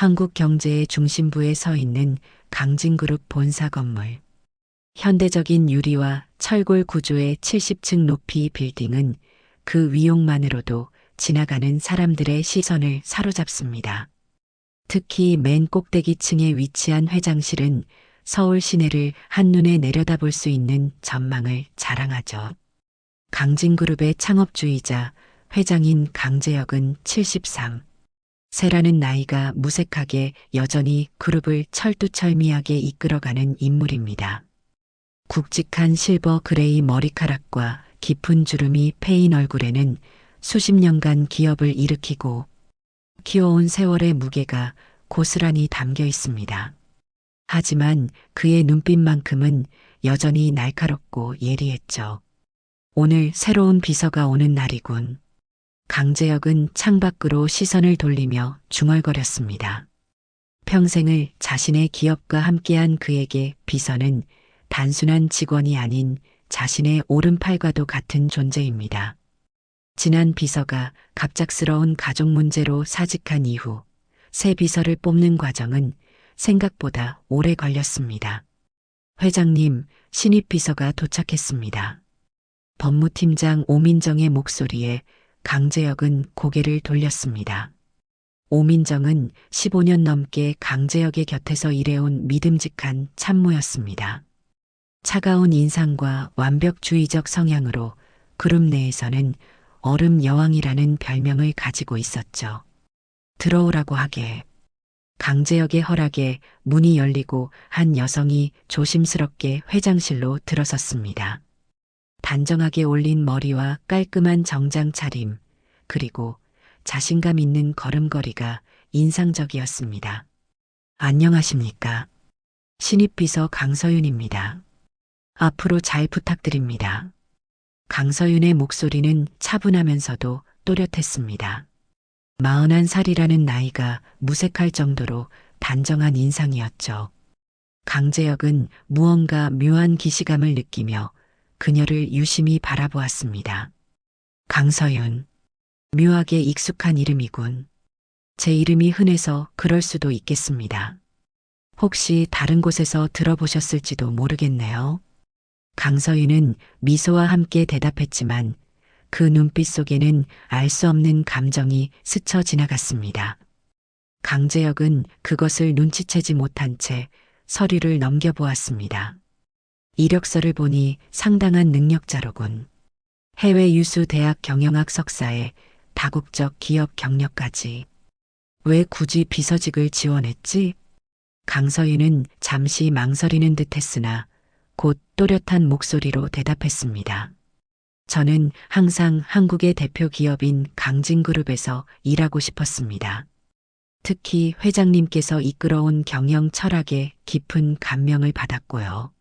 한국 경제의 중심부에 서 있는 강진그룹 본사 건물. 현대적인 유리와 철골 구조의 70층 높이 빌딩은 그 위용만으로도 지나가는 사람들의 시선을 사로잡습니다. 특히 맨 꼭대기층에 위치한 회장실은 서울 시내를 한눈에 내려다볼 수 있는 전망을 자랑하죠. 강진그룹의 창업주이자 회장인 강제혁은 73. 세라는 나이가 무색하게 여전히 그룹을 철두철미하게 이끌어가는 인물입니다. 굵직한 실버 그레이 머리카락과 깊은 주름이 패인 얼굴에는 수십 년간 기업을 일으키고 키워온 세월의 무게가 고스란히 담겨 있습니다. 하지만 그의 눈빛만큼은 여전히 날카롭고 예리했죠. 오늘 새로운 비서가 오는 날이군. 강제혁은 창밖으로 시선을 돌리며 중얼거렸습니다. 평생을 자신의 기업과 함께한 그에게 비서는 단순한 직원이 아닌 자신의 오른팔과도 같은 존재입니다. 지난 비서가 갑작스러운 가족 문제로 사직한 이후 새 비서를 뽑는 과정은 생각보다 오래 걸렸습니다. 회장님, 신입 비서가 도착했습니다. 법무팀장 오민정의 목소리에 강제혁은 고개를 돌렸습니다. 오민정은 15년 넘게 강제혁의 곁에서 일해온 믿음직한 참모였습니다. 차가운 인상과 완벽주의적 성향으로 그룹 내에서는 얼음 여왕이라는 별명을 가지고 있었죠. 들어오라고 하게. 강제혁의 허락에 문이 열리고 한 여성이 조심스럽게 회장실로 들어섰습니다. 단정하게 올린 머리와 깔끔한 정장 차림, 그리고 자신감 있는 걸음걸이가 인상적이었습니다. 안녕하십니까. 신입 비서 강서윤입니다. 앞으로 잘 부탁드립니다. 강서윤의 목소리는 차분하면서도 또렷했습니다. 41살이라는 나이가 무색할 정도로 단정한 인상이었죠. 강제혁은 무언가 묘한 기시감을 느끼며 그녀를 유심히 바라보았습니다. 강서윤. 묘하게 익숙한 이름이군. 제 이름이 흔해서 그럴 수도 있겠습니다. 혹시 다른 곳에서 들어보셨을지도 모르겠네요. 강서윤은 미소와 함께 대답했지만 그 눈빛 속에는 알 수 없는 감정이 스쳐 지나갔습니다. 강제혁은 그것을 눈치채지 못한 채 서류를 넘겨보았습니다. 이력서를 보니 상당한 능력자로군. 해외 유수 대학 경영학 석사에 다국적 기업 경력까지. 왜 굳이 비서직을 지원했지? 강서윤은 잠시 망설이는 듯 했으나 곧 또렷한 목소리로 대답했습니다. 저는 항상 한국의 대표 기업인 강진그룹에서 일하고 싶었습니다. 특히 회장님께서 이끌어온 경영 철학에 깊은 감명을 받았고요.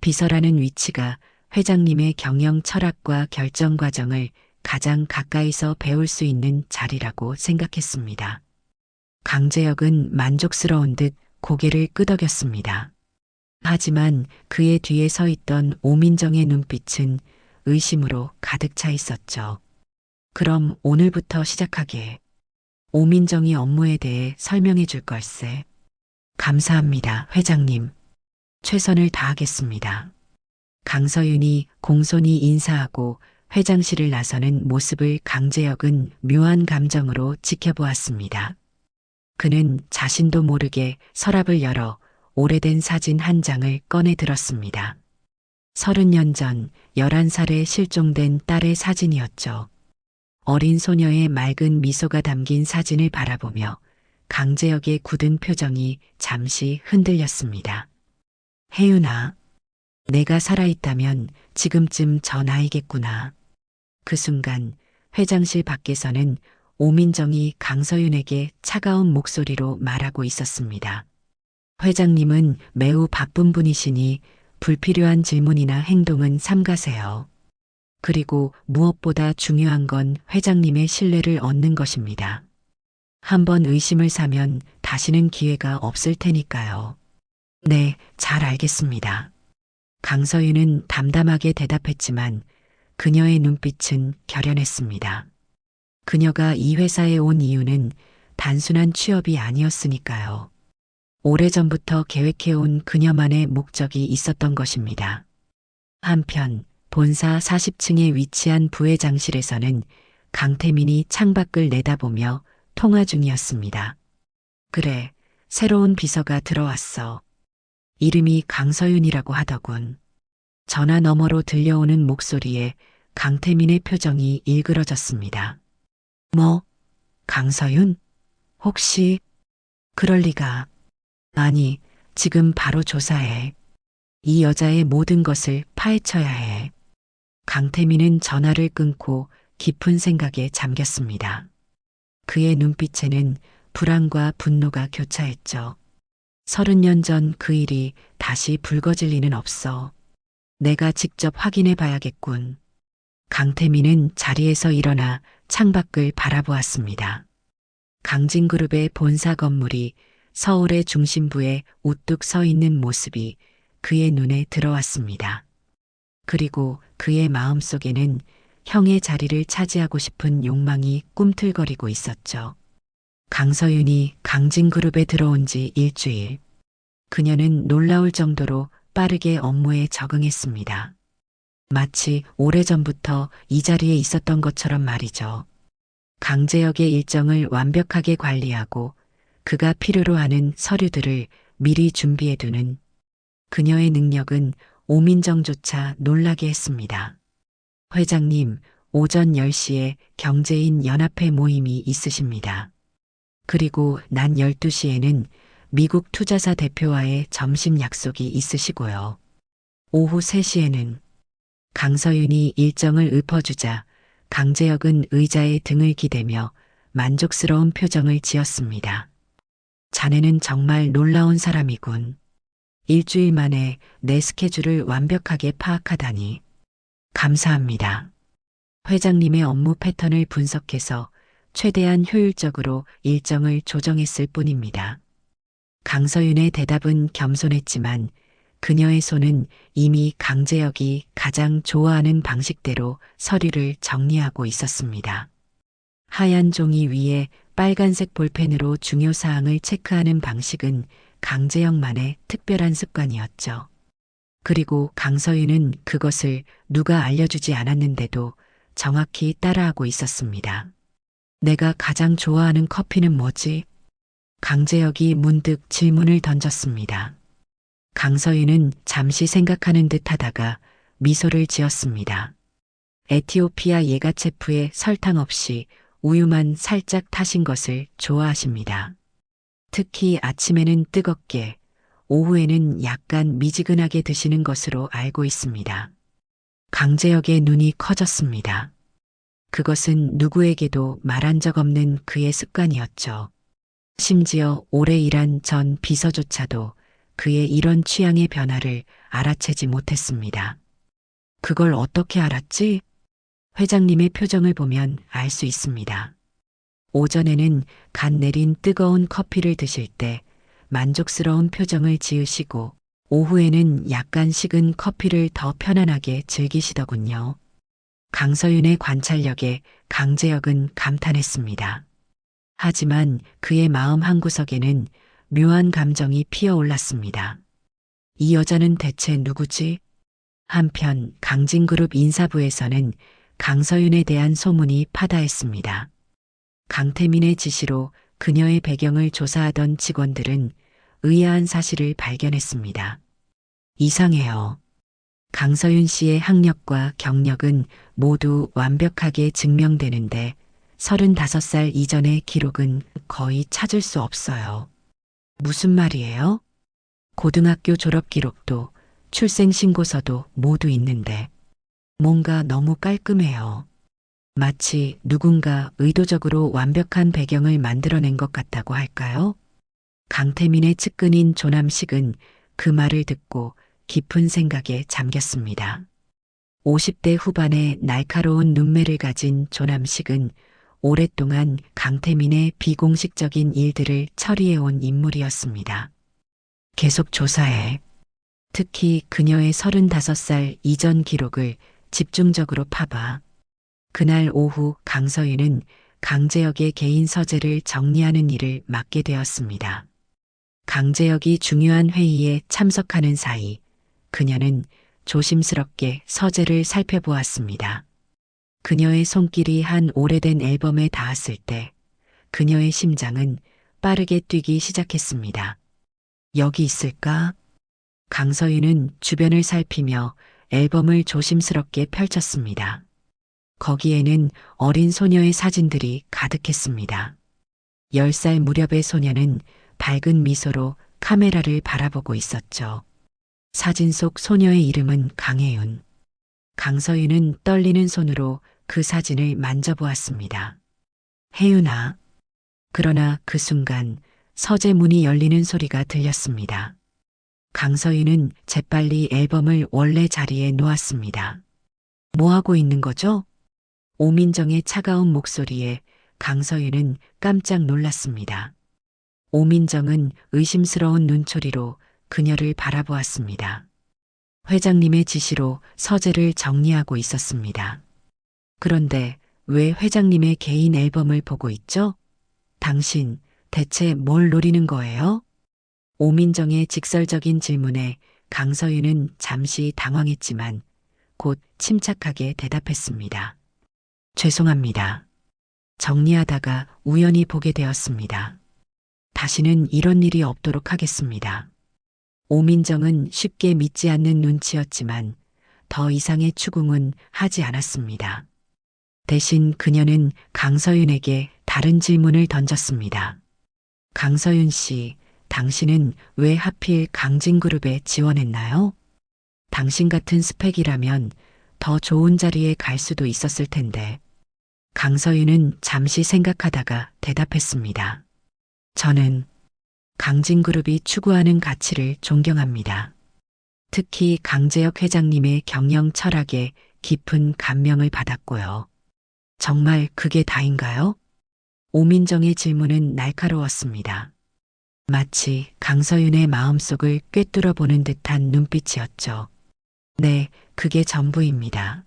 비서라는 위치가 회장님의 경영 철학과 결정 과정을 가장 가까이서 배울 수 있는 자리라고 생각했습니다. 강제혁은 만족스러운 듯 고개를 끄덕였습니다. 하지만 그의 뒤에 서 있던 오민정의 눈빛은 의심으로 가득 차 있었죠. 그럼 오늘부터 시작하게. 오민정이 업무에 대해 설명해 줄 걸세. 감사합니다, 회장님. 최선을 다하겠습니다. 강서윤이 공손히 인사하고 회장실을 나서는 모습을 강제혁은 묘한 감정으로 지켜보았습니다. 그는 자신도 모르게 서랍을 열어 오래된 사진 한 장을 꺼내 들었습니다. 30년 전 11살에 실종된 딸의 사진이었죠. 어린 소녀의 맑은 미소가 담긴 사진을 바라보며 강제혁의 굳은 표정이 잠시 흔들렸습니다. 혜윤아, 내가 살아있다면 지금쯤 저 나이겠구나. 그 순간 회장실 밖에서는 오민정이 강서윤에게 차가운 목소리로 말하고 있었습니다. 회장님은 매우 바쁜 분이시니 불필요한 질문이나 행동은 삼가세요. 그리고 무엇보다 중요한 건 회장님의 신뢰를 얻는 것입니다. 한번 의심을 사면 다시는 기회가 없을 테니까요. 네, 잘 알겠습니다. 강서윤은 담담하게 대답했지만 그녀의 눈빛은 결연했습니다. 그녀가 이 회사에 온 이유는 단순한 취업이 아니었으니까요. 오래전부터 계획해온 그녀만의 목적이 있었던 것입니다. 한편 본사 40층에 위치한 부회장실에서는 강태민이 창밖을 내다보며 통화 중이었습니다. 그래, 새로운 비서가 들어왔어. 이름이 강서윤이라고 하더군. 전화 너머로 들려오는 목소리에 강태민의 표정이 일그러졌습니다. 뭐? 강서윤? 혹시? 그럴 리가. 아니, 지금 바로 조사해. 이 여자의 모든 것을 파헤쳐야 해. 강태민은 전화를 끊고 깊은 생각에 잠겼습니다. 그의 눈빛에는 불안과 분노가 교차했죠. 30년 전 그 일이 다시 불거질 리는 없어. 내가 직접 확인해 봐야겠군. 강태민은 자리에서 일어나 창밖을 바라보았습니다. 강진그룹의 본사 건물이 서울의 중심부에 우뚝 서 있는 모습이 그의 눈에 들어왔습니다. 그리고 그의 마음속에는 형의 자리를 차지하고 싶은 욕망이 꿈틀거리고 있었죠. 강서윤이 강진그룹에 들어온 지 일주일. 그녀는 놀라울 정도로 빠르게 업무에 적응했습니다. 마치 오래전부터 이 자리에 있었던 것처럼 말이죠. 강재혁의 일정을 완벽하게 관리하고 그가 필요로 하는 서류들을 미리 준비해두는 그녀의 능력은 오민정조차 놀라게 했습니다. 회장님, 오전 10시에 경제인 연합회 모임이 있으십니다. 그리고 낮 12시에는 미국 투자사 대표와의 점심 약속이 있으시고요. 오후 3시에는 강서윤이 일정을 읊어주자 강재혁은 의자에 등을 기대며 만족스러운 표정을 지었습니다. 자네는 정말 놀라운 사람이군. 일주일 만에 내 스케줄을 완벽하게 파악하다니. 감사합니다. 회장님의 업무 패턴을 분석해서 최대한 효율적으로 일정을 조정했을 뿐입니다. 강서윤의 대답은 겸손했지만 그녀의 손은 이미 강재혁이 가장 좋아하는 방식대로 서류를 정리하고 있었습니다. 하얀 종이 위에 빨간색 볼펜으로 중요 사항을 체크하는 방식은 강재혁만의 특별한 습관이었죠. 그리고 강서윤은 그것을 누가 알려주지 않았는데도 정확히 따라하고 있었습니다. 내가 가장 좋아하는 커피는 뭐지? 강재혁이 문득 질문을 던졌습니다. 강서윤은 잠시 생각하는 듯 하다가 미소를 지었습니다. 에티오피아 예가체프에 설탕 없이 우유만 살짝 타신 것을 좋아하십니다. 특히 아침에는 뜨겁게, 오후에는 약간 미지근하게 드시는 것으로 알고 있습니다. 강재혁의 눈이 커졌습니다. 그것은 누구에게도 말한 적 없는 그의 습관이었죠. 심지어 오래 일한 전 비서조차도 그의 이런 취향의 변화를 알아채지 못했습니다. 그걸 어떻게 알았지? 회장님의 표정을 보면 알 수 있습니다. 오전에는 갓 내린 뜨거운 커피를 드실 때 만족스러운 표정을 지으시고 오후에는 약간 식은 커피를 더 편안하게 즐기시더군요. 강서윤의 관찰력에 강재혁은 감탄했습니다. 하지만 그의 마음 한구석에는 묘한 감정이 피어올랐습니다. 이 여자는 대체 누구지? 한편 강진그룹 인사부에서는 강서윤에 대한 소문이 파다했습니다. 강태민의 지시로 그녀의 배경을 조사하던 직원들은 의아한 사실을 발견했습니다. 이상해요. 강서윤 씨의 학력과 경력은 모두 완벽하게 증명되는데 35살 이전의 기록은 거의 찾을 수 없어요. 무슨 말이에요? 고등학교 졸업 기록도 출생신고서도 모두 있는데 뭔가 너무 깔끔해요. 마치 누군가 의도적으로 완벽한 배경을 만들어낸 것 같다고 할까요? 강태민의 측근인 조남식은 그 말을 듣고 깊은 생각에 잠겼습니다. 50대 후반의 날카로운 눈매를 가진 조남식은 오랫동안 강태민의 비공식적인 일들을 처리해온 인물이었습니다. 계속 조사해. 특히 그녀의 35살 이전 기록을 집중적으로 파봐. 그날 오후 강서윤은 강재혁의 개인 서재를 정리하는 일을 맡게 되었습니다. 강재혁이 중요한 회의에 참석하는 사이 그녀는 조심스럽게 서재를 살펴보았습니다. 그녀의 손길이 한 오래된 앨범에 닿았을 때 그녀의 심장은 빠르게 뛰기 시작했습니다. 여기 있을까? 강서윤은 주변을 살피며 앨범을 조심스럽게 펼쳤습니다. 거기에는 어린 소녀의 사진들이 가득했습니다. 10살 무렵의 소녀는 밝은 미소로 카메라를 바라보고 있었죠. 사진 속 소녀의 이름은 강혜윤. 강서윤은 떨리는 손으로 그 사진을 만져보았습니다. 혜윤아. 그러나 그 순간 서재 문이 열리는 소리가 들렸습니다. 강서윤은 재빨리 앨범을 원래 자리에 놓았습니다. 뭐 하고 있는 거죠? 오민정의 차가운 목소리에 강서윤은 깜짝 놀랐습니다. 오민정은 의심스러운 눈초리로 그녀를 바라보았습니다. 회장님의 지시로 서재를 정리하고 있었습니다. 그런데 왜 회장님의 개인 앨범을 보고 있죠? 당신 대체 뭘 노리는 거예요? 오민정의 직설적인 질문에 강서윤은 잠시 당황했지만 곧 침착하게 대답했습니다. 죄송합니다. 정리하다가 우연히 보게 되었습니다. 다시는 이런 일이 없도록 하겠습니다. 오민정은 쉽게 믿지 않는 눈치였지만 더 이상의 추궁은 하지 않았습니다. 대신 그녀는 강서윤에게 다른 질문을 던졌습니다. 강서윤 씨, 당신은 왜 하필 강진그룹에 지원했나요? 당신 같은 스펙이라면 더 좋은 자리에 갈 수도 있었을 텐데. 강서윤은 잠시 생각하다가 대답했습니다. 저는 강진그룹이 추구하는 가치를 존경합니다. 특히 강재혁 회장님의 경영 철학에 깊은 감명을 받았고요. 정말 그게 다인가요? 오민정의 질문은 날카로웠습니다. 마치 강서윤의 마음속을 꿰뚫어 보는 듯한 눈빛이었죠. 네, 그게 전부입니다.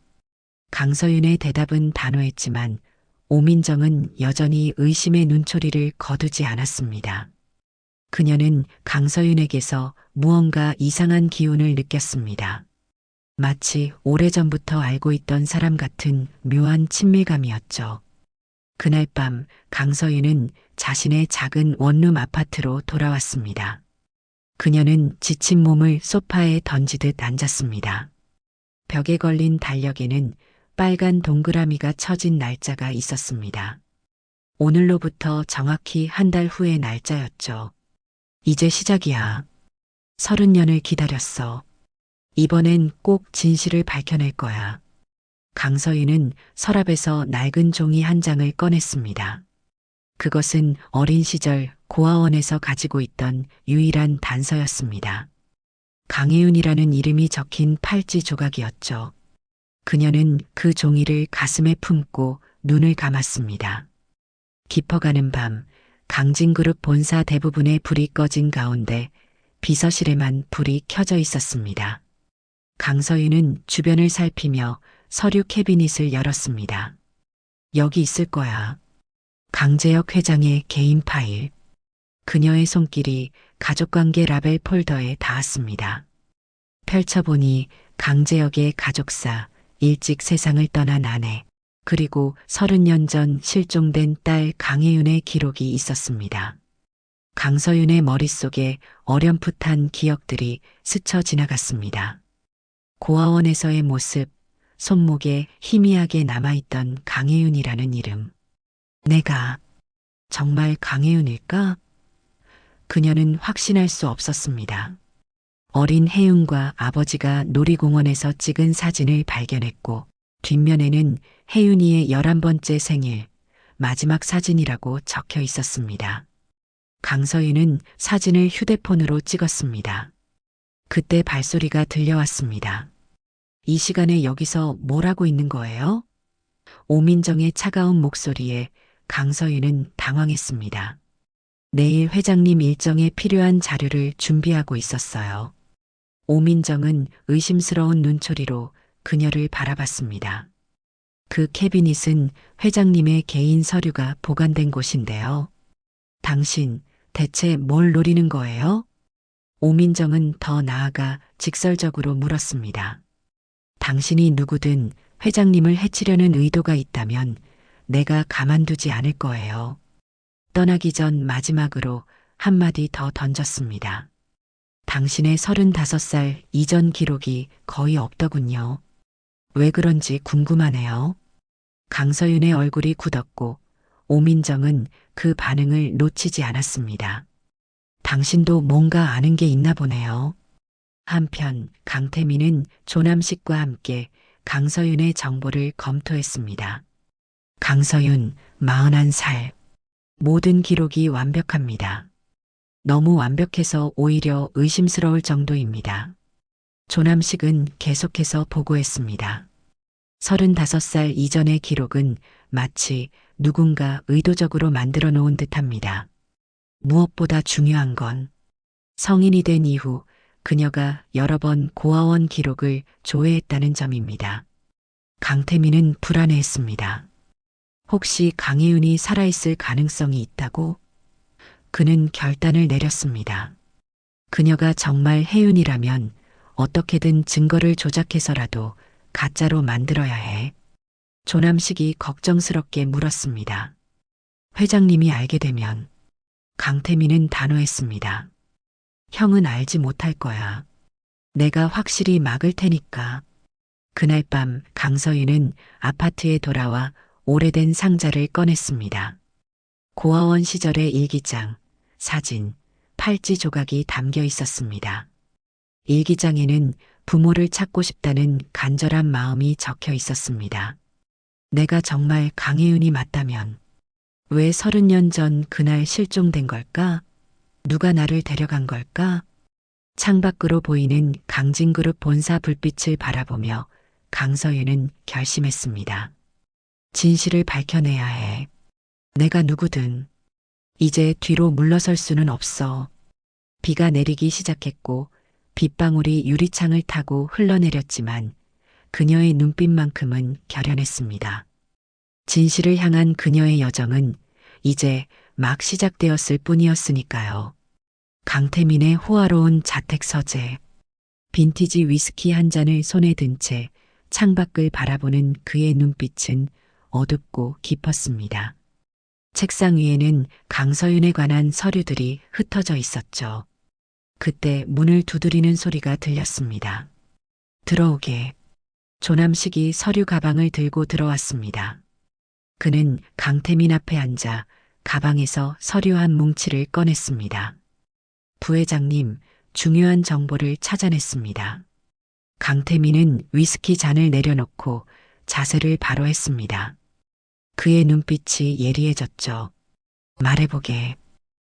강서윤의 대답은 단호했지만 오민정은 여전히 의심의 눈초리를 거두지 않았습니다. 그녀는 강서윤에게서 무언가 이상한 기운을 느꼈습니다. 마치 오래전부터 알고 있던 사람 같은 묘한 친밀감이었죠. 그날 밤 강서윤은 자신의 작은 원룸 아파트로 돌아왔습니다. 그녀는 지친 몸을 소파에 던지듯 앉았습니다. 벽에 걸린 달력에는 빨간 동그라미가 쳐진 날짜가 있었습니다. 오늘로부터 정확히 한 달 후의 날짜였죠. 이제 시작이야. 30년을 기다렸어. 이번엔 꼭 진실을 밝혀낼 거야. 강서윤은 서랍에서 낡은 종이 한 장을 꺼냈습니다. 그것은 어린 시절 고아원에서 가지고 있던 유일한 단서였습니다. 강혜윤이라는 이름이 적힌 팔찌 조각이었죠. 그녀는 그 종이를 가슴에 품고 눈을 감았습니다. 깊어가는 밤, 강진그룹 본사 대부분의 불이 꺼진 가운데 비서실에만 불이 켜져 있었습니다. 강서윤은 주변을 살피며 서류 캐비닛을 열었습니다. 여기 있을 거야. 강재혁 회장의 개인 파일. 그녀의 손길이 가족관계 라벨 폴더에 닿았습니다. 펼쳐보니 강재혁의 가족사, 일찍 세상을 떠난 아내, 그리고 30년 전 실종된 딸 강혜윤의 기록이 있었습니다. 강서윤의 머릿속에 어렴풋한 기억들이 스쳐 지나갔습니다. 고아원에서의 모습, 손목에 희미하게 남아있던 강혜윤이라는 이름. 내가 정말 강혜윤일까? 그녀는 확신할 수 없었습니다. 어린 혜윤과 아버지가 놀이공원에서 찍은 사진을 발견했고 뒷면에는 혜윤이의 11번째 생일, 마지막 사진이라고 적혀 있었습니다. 강서윤은 사진을 휴대폰으로 찍었습니다. 그때 발소리가 들려왔습니다. 이 시간에 여기서 뭘 하고 있는 거예요? 오민정의 차가운 목소리에 강서윤은 당황했습니다. 내일 회장님 일정에 필요한 자료를 준비하고 있었어요. 오민정은 의심스러운 눈초리로 그녀를 바라봤습니다. 그 캐비닛은 회장님의 개인 서류가 보관된 곳인데요. 당신 대체 뭘 노리는 거예요? 오민정은 더 나아가 직설적으로 물었습니다. 당신이 누구든 회장님을 해치려는 의도가 있다면 내가 가만두지 않을 거예요. 떠나기 전 마지막으로 한마디 더 던졌습니다. 당신의 35살 이전 기록이 거의 없더군요. 왜 그런지 궁금하네요. 강서윤의 얼굴이 굳었고 오민정은 그 반응을 놓치지 않았습니다. 당신도 뭔가 아는 게 있나 보네요. 한편 강태민은 조남식과 함께 강서윤의 정보를 검토했습니다. 강서윤 41살. 모든 기록이 완벽합니다. 너무 완벽해서 오히려 의심스러울 정도입니다. 조남식은 계속해서 보고했습니다. 35살 이전의 기록은 마치 누군가 의도적으로 만들어 놓은 듯합니다. 무엇보다 중요한 건 성인이 된 이후 그녀가 여러 번 고아원 기록을 조회했다는 점입니다. 강태민은 불안해했습니다. 혹시 강혜윤이 살아있을 가능성이 있다고? 그는 결단을 내렸습니다. 그녀가 정말 혜윤이라면 어떻게든 증거를 조작해서라도 가짜로 만들어야 해. 조남식이 걱정스럽게 물었습니다. 회장님이 알게 되면 강태민은 단호했습니다. 형은 알지 못할 거야. 내가 확실히 막을 테니까. 그날 밤 강서윤은 아파트에 돌아와 오래된 상자를 꺼냈습니다. 고아원 시절의 일기장, 사진, 팔찌 조각이 담겨 있었습니다. 일기장에는 부모를 찾고 싶다는 간절한 마음이 적혀 있었습니다. 내가 정말 강혜윤이 맞다면 왜 30년 전 그날 실종된 걸까? 누가 나를 데려간 걸까? 창밖으로 보이는 강진그룹 본사 불빛을 바라보며 강서윤은 결심했습니다. 진실을 밝혀내야 해. 내가 누구든 이제 뒤로 물러설 수는 없어. 비가 내리기 시작했고 빗방울이 유리창을 타고 흘러내렸지만 그녀의 눈빛만큼은 결연했습니다. 진실을 향한 그녀의 여정은 이제 막 시작되었을 뿐이었으니까요. 강태민의 호화로운 자택 서재, 빈티지 위스키 한 잔을 손에 든 채 창밖을 바라보는 그의 눈빛은 어둡고 깊었습니다. 책상 위에는 강서윤에 관한 서류들이 흩어져 있었죠. 그때 문을 두드리는 소리가 들렸습니다. 들어오게. 조남식이 서류 가방을 들고 들어왔습니다. 그는 강태민 앞에 앉아 가방에서 서류 한 뭉치를 꺼냈습니다. 부회장님, 중요한 정보를 찾아냈습니다. 강태민은 위스키 잔을 내려놓고 자세를 바로 했습니다. 그의 눈빛이 예리해졌죠. 말해보게.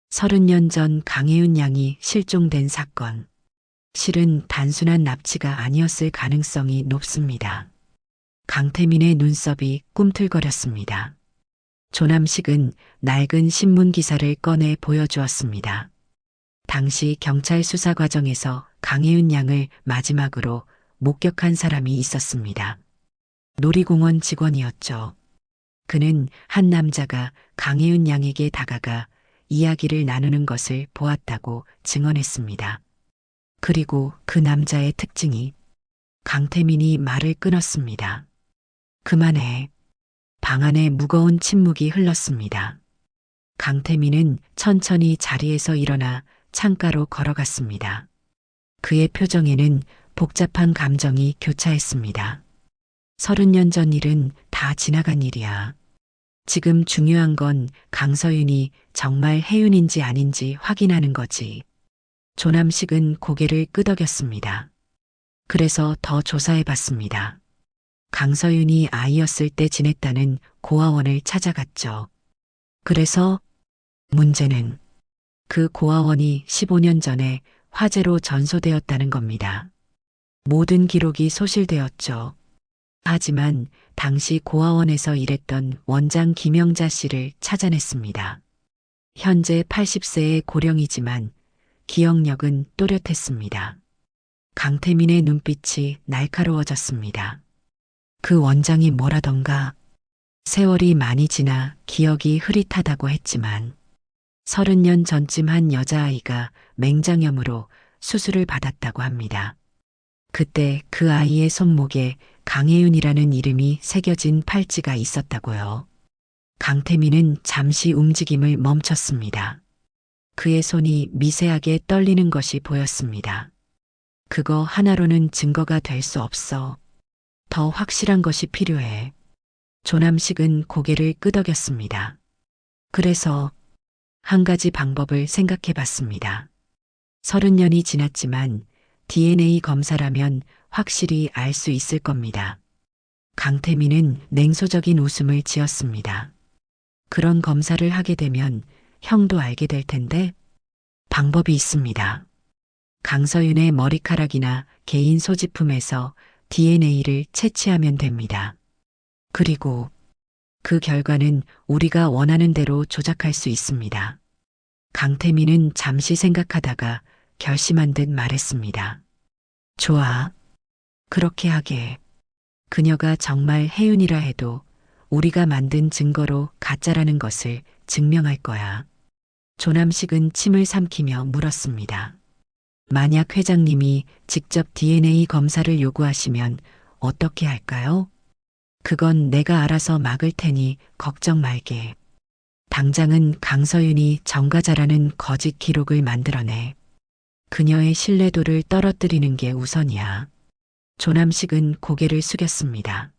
30년 전 강혜윤 양이 실종된 사건. 실은 단순한 납치가 아니었을 가능성이 높습니다. 강태민의 눈썹이 꿈틀거렸습니다. 조남식은 낡은 신문 기사를 꺼내 보여주었습니다. 당시 경찰 수사 과정에서 강혜윤 양을 마지막으로 목격한 사람이 있었습니다. 놀이공원 직원이었죠. 그는 한 남자가 강혜윤 양에게 다가가 이야기를 나누는 것을 보았다고 증언했습니다. 그리고 그 남자의 특징이 강태민이 말을 끊었습니다. 그만해. 방 안에 무거운 침묵이 흘렀습니다. 강태민은 천천히 자리에서 일어나 창가로 걸어갔습니다. 그의 표정에는 복잡한 감정이 교차했습니다. 30년 전 일은 다 지나간 일이야. 지금 중요한 건 강서윤이 정말 혜윤인지 아닌지 확인하는 거지. 조남식은 고개를 끄덕였습니다. 그래서 더 조사해봤습니다. 강서윤이 아이였을 때 지냈다는 고아원을 찾아갔죠. 그래서 문제는 그 고아원이 15년 전에 화재로 전소되었다는 겁니다. 모든 기록이 소실되었죠. 하지만 당시 고아원에서 일했던 원장 김영자 씨를 찾아냈습니다. 현재 80세의 고령이지만 기억력은 또렷했습니다. 강태민의 눈빛이 날카로워졌습니다. 그 원장이 뭐라던가. 세월이 많이 지나 기억이 흐릿하다고 했지만 30년 전쯤 한 여자아이가 맹장염으로 수술을 받았다고 합니다. 그때 그 아이의 손목에 강혜윤이라는 이름이 새겨진 팔찌가 있었다고요. 강태민은 잠시 움직임을 멈췄습니다. 그의 손이 미세하게 떨리는 것이 보였습니다. 그거 하나로는 증거가 될 수 없어. 더 확실한 것이 필요해. 조남식은 고개를 끄덕였습니다. 그래서 한 가지 방법을 생각해 봤습니다. 30년이 지났지만 DNA 검사라면 확실히 알 수 있을 겁니다. 강태민은 냉소적인 웃음을 지었습니다. 그런 검사를 하게 되면 형도 알게 될 텐데 방법이 있습니다. 강서윤의 머리카락이나 개인 소지품에서 DNA를 채취하면 됩니다. 그리고 그 결과는 우리가 원하는 대로 조작할 수 있습니다. 강태민은 잠시 생각하다가 결심한 듯 말했습니다. 좋아. 그렇게 하게. 그녀가 정말 혜윤이라 해도 우리가 만든 증거로 가짜라는 것을 증명할 거야. 조남식은 침을 삼키며 물었습니다. 만약 회장님이 직접 DNA 검사를 요구하시면 어떻게 할까요? 그건 내가 알아서 막을 테니 걱정 말게. 당장은 강서윤이 정가자라는 거짓 기록을 만들어내. 그녀의 신뢰도를 떨어뜨리는 게 우선이야. 조남식은 고개를 숙였습니다.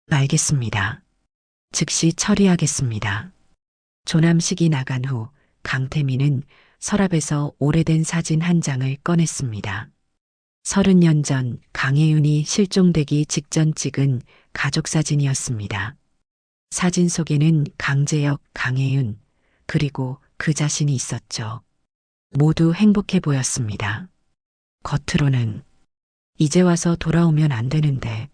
알겠습니다. 즉시 처리하겠습니다. 조남식이 나간 후 강태민은 서랍에서 오래된 사진 한 장을 꺼냈습니다. 30년 전 강혜윤이 실종되기 직전 찍은 가족 사진이었습니다. 사진 속에는 강재혁, 강혜윤, 그리고 그 자신이 있었죠. 모두 행복해 보였습니다. 겉으로는 이제 와서 돌아오면 안 되는데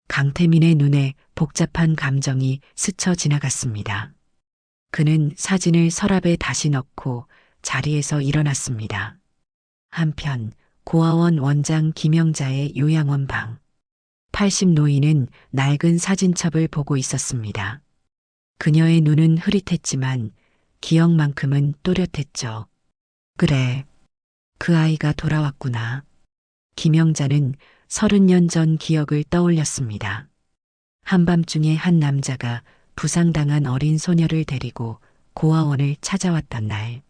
강태민의 눈에 복잡한 감정이 스쳐 지나갔습니다. 그는 사진을 서랍에 다시 넣고 자리에서 일어났습니다. 한편 고아원 원장 김영자의 요양원 방. 80 노인은 낡은 사진첩을 보고 있었습니다. 그녀의 눈은 흐릿했지만 기억만큼은 또렷했죠. 그래, 그 아이가 돌아왔구나. 김영자는 30년 전 기억을 떠올렸습니다. 한밤중에 한 남자가 부상당한 어린 소녀를 데리고 고아원을 찾아왔던 날.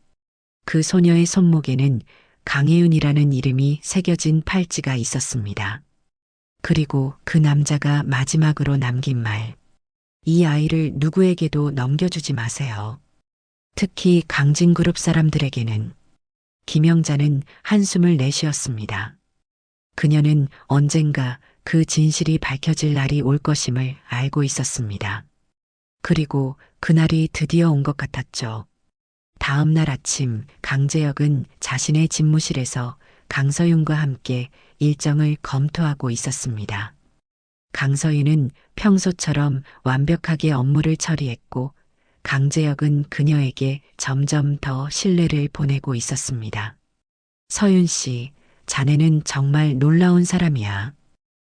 그 소녀의 손목에는 강혜윤이라는 이름이 새겨진 팔찌가 있었습니다. 그리고 그 남자가 마지막으로 남긴 말. 이 아이를 누구에게도 넘겨주지 마세요. 특히 강진그룹 사람들에게는. 김영자는 한숨을 내쉬었습니다. 그녀는 언젠가 그 진실이 밝혀질 날이 올 것임을 알고 있었습니다. 그리고 그날이 드디어 온 것 같았죠. 다음 날 아침 강재혁은 자신의 집무실에서 강서윤과 함께 일정을 검토하고 있었습니다. 강서윤은 평소처럼 완벽하게 업무를 처리했고 강재혁은 그녀에게 점점 더 신뢰를 보내고 있었습니다. 서윤 씨, 자네는 정말 놀라운 사람이야.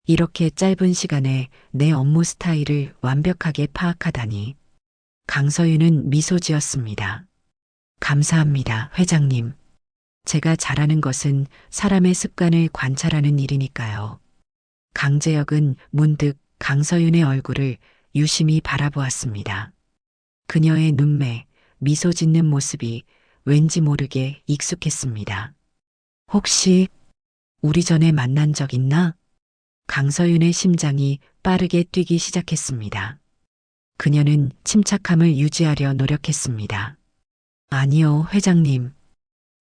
이렇게 짧은 시간에 내 업무 스타일을 완벽하게 파악하다니. 강서윤은 미소 지었습니다. 감사합니다, 회장님. 제가 잘하는 것은 사람의 습관을 관찰하는 일이니까요. 강재혁은 문득 강서윤의 얼굴을 유심히 바라보았습니다. 그녀의 눈매, 미소 짓는 모습이 왠지 모르게 익숙했습니다. 혹시 우리 전에 만난 적 있나? 강서윤의 심장이 빠르게 뛰기 시작했습니다. 그녀는 침착함을 유지하려 노력했습니다. 아니요, 회장님.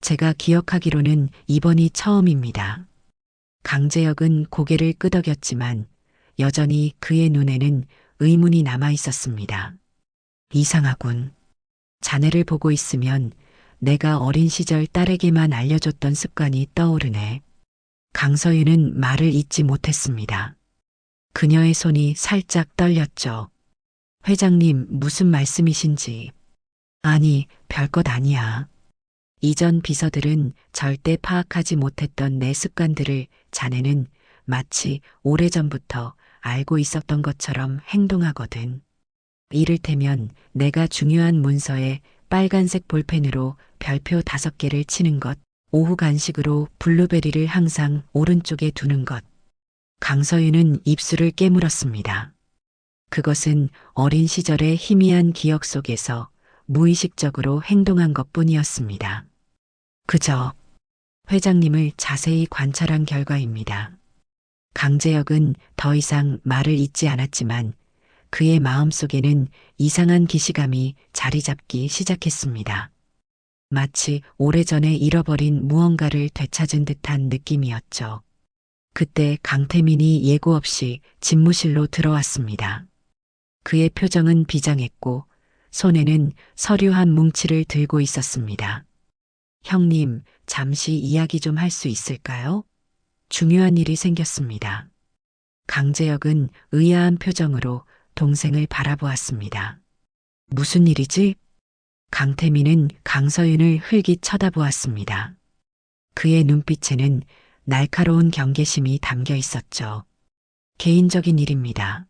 제가 기억하기로는 이번이 처음입니다. 강재혁은 고개를 끄덕였지만 여전히 그의 눈에는 의문이 남아 있었습니다. 이상하군. 자네를 보고 있으면 내가 어린 시절 딸에게만 알려줬던 습관이 떠오르네. 강서윤은 말을 잇지 못했습니다. 그녀의 손이 살짝 떨렸죠. 회장님, 무슨 말씀이신지. 아니, 별것 아니야. 이전 비서들은 절대 파악하지 못했던 내 습관들을 자네는 마치 오래전부터 알고 있었던 것처럼 행동하거든. 이를테면 내가 중요한 문서에 빨간색 볼펜으로 별표 5개를 치는 것, 오후 간식으로 블루베리를 항상 오른쪽에 두는 것. 강서윤은 입술을 깨물었습니다. 그것은 어린 시절의 희미한 기억 속에서 무의식적으로 행동한 것 뿐이었습니다. 그저 회장님을 자세히 관찰한 결과입니다. 강재혁은 더 이상 말을 잇지 않았지만 그의 마음속에는 이상한 기시감이 자리 잡기 시작했습니다. 마치 오래전에 잃어버린 무언가를 되찾은 듯한 느낌이었죠. 그때 강태민이 예고 없이 집무실로 들어왔습니다. 그의 표정은 비장했고 손에는 서류 한 뭉치를 들고 있었습니다. 형님, 잠시 이야기 좀 할 수 있을까요? 중요한 일이 생겼습니다. 강재혁은 의아한 표정으로 동생을 바라보았습니다. 무슨 일이지? 강태민은 강서윤을 흘깃 쳐다보았습니다. 그의 눈빛에는 날카로운 경계심이 담겨 있었죠. 개인적인 일입니다.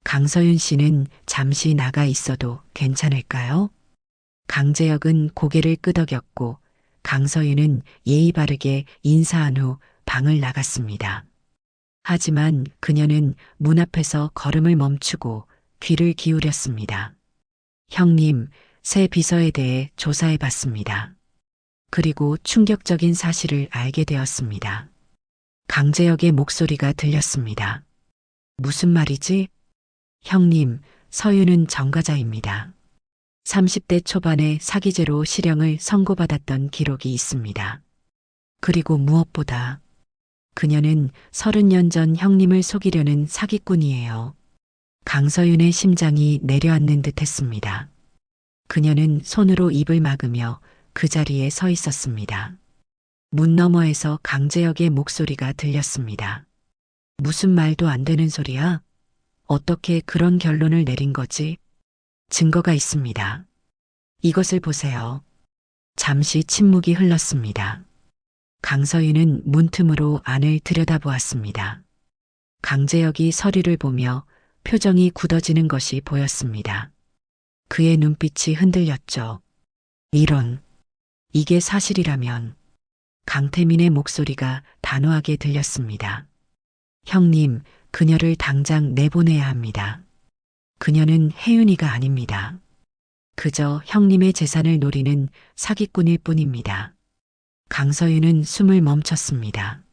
강서윤 씨는 잠시 나가 있어도 괜찮을까요? 강재혁은 고개를 끄덕였고 강서윤은 예의 바르게 인사한 후 방을 나갔습니다. 하지만 그녀는 문 앞에서 걸음을 멈추고 귀를 기울였습니다. 형님, 새 비서에 대해 조사해 봤습니다. 그리고 충격적인 사실을 알게 되었습니다. 강재혁의 목소리가 들렸습니다. 무슨 말이지? 형님, 서윤은 전과자입니다. 30대 초반에 사기죄로 실형을 선고받았던 기록이 있습니다. 그리고 무엇보다 그녀는 30년 전 형님을 속이려는 사기꾼이에요. 강서윤의 심장이 내려앉는 듯 했습니다. 그녀는 손으로 입을 막으며 그 자리에 서 있었습니다. 문 너머에서 강재혁의 목소리가 들렸습니다. 무슨 말도 안 되는 소리야? 어떻게 그런 결론을 내린 거지? 증거가 있습니다. 이것을 보세요. 잠시 침묵이 흘렀습니다. 강서윤은 문틈으로 안을 들여다보았습니다. 강재혁이 서류를 보며 표정이 굳어지는 것이 보였습니다. 그의 눈빛이 흔들렸죠. 이런, 이게 사실이라면 강태민의 목소리가 단호하게 들렸습니다. 형님, 그녀를 당장 내보내야 합니다. 그녀는 혜윤이가 아닙니다. 그저 형님의 재산을 노리는 사기꾼일 뿐입니다. 강서윤은 숨을 멈췄습니다.